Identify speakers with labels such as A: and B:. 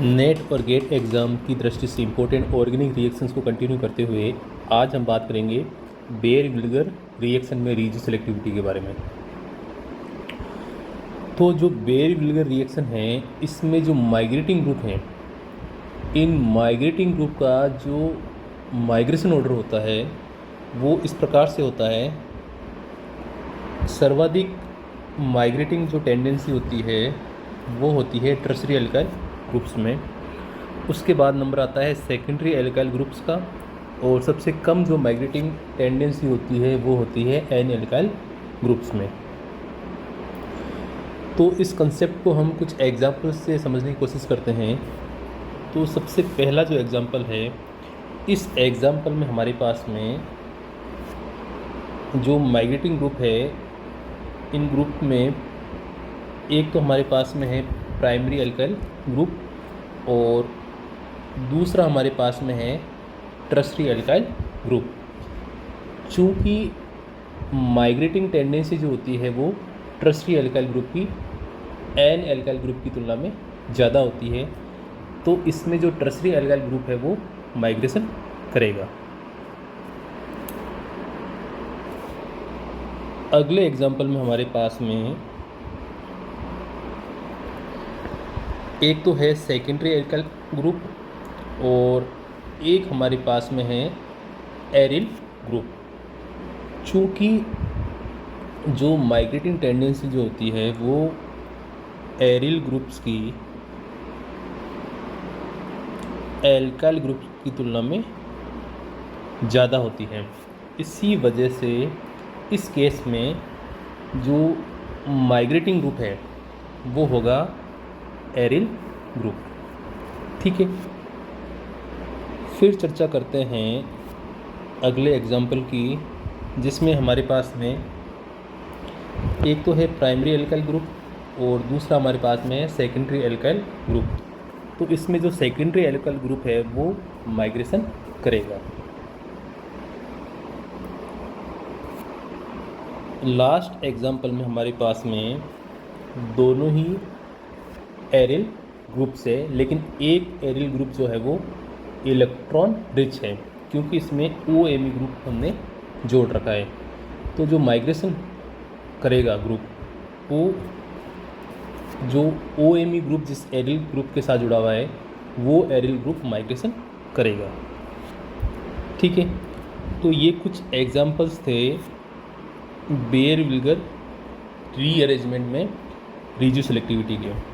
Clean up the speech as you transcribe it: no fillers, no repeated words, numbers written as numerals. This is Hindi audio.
A: नेट और गेट एग्ज़ाम की दृष्टि से इम्पोर्टेंट ऑर्गेनिक रिएक्शंस को कंटिन्यू करते हुए आज हम बात करेंगे बेयर विल्गर रिएक्शन में रीजू सेलेक्टिविटी के बारे में। तो जो बेयर विल्गर रिएक्शन है, इसमें जो माइग्रेटिंग ग्रुप हैं, इन माइग्रेटिंग ग्रुप का जो माइग्रेशन ऑर्डर होता है वो इस प्रकार से होता है। सर्वाधिक माइग्रेटिंग जो टेंडेंसी होती है वो होती है टर्शरी एल्काइल ग्रुप्स में। उसके बाद नंबर आता है सेकेंडरी एल्काइल ग्रुप्स का, और सबसे कम जो माइग्रेटिंग टेंडेंसी होती है वो होती है एन एल्काइल ग्रुप्स में। तो इस कंसेप्ट को हम कुछ एग्जाम्पल से समझने की कोशिश करते हैं। तो सबसे पहला जो एग्जाम्पल है, इस एग्जाम्पल में हमारे पास में जो माइग्रेटिंग ग्रुप है, इन ग्रुप में एक तो हमारे पास में है प्राइमरी एल्काइल ग्रुप और दूसरा हमारे पास में है टर्शरी एल्काइल ग्रुप। चूँकि माइग्रेटिंग टेंडेंसी जो होती है वो टर्शरी एल्काइल ग्रुप की एन एल्काइल ग्रुप की तुलना में ज़्यादा होती है, तो इसमें जो टर्शरी एल्काइल ग्रुप है वो माइग्रेशन करेगा। अगले एग्जाम्पल में हमारे पास में एक तो है सेकेंडरी एल्काइल ग्रुप और एक हमारे पास में है एरिल ग्रुप। चूँकि जो माइग्रेटिंग टेंडेंसी जो होती है वो एरिल ग्रुप्स की एल्काइल ग्रुप की तुलना में ज़्यादा होती है, इसी वजह से इस केस में जो माइग्रेटिंग ग्रुप है वो होगा एरिल ग्रुप। ठीक है, फिर चर्चा करते हैं अगले एग्जाम्पल की, जिसमें हमारे पास में एक तो है प्राइमरी एल्काइल ग्रुप और दूसरा हमारे पास में है सेकेंडरी एल्काइल ग्रुप। तो इसमें जो सेकेंडरी एल्काइल ग्रुप है वो माइग्रेशन करेगा। लास्ट एग्जाम्पल में हमारे पास में दोनों ही एरिल ग्रुप से, लेकिन एक एरिल ग्रुप जो है वो इलेक्ट्रॉन रिच है, क्योंकि इसमें OMe ग्रुप हमने जोड़ रखा है। तो जो माइग्रेशन करेगा ग्रुप, वो जो OMe ग्रुप जिस एरिल ग्रुप के साथ जुड़ा हुआ है वो एरिल ग्रुप माइग्रेशन करेगा। ठीक है, तो ये कुछ एग्जाम्पल्स थे बेयर विल्गर रीअरेंजमेंट में रीजू सेलेक्टिविटी के।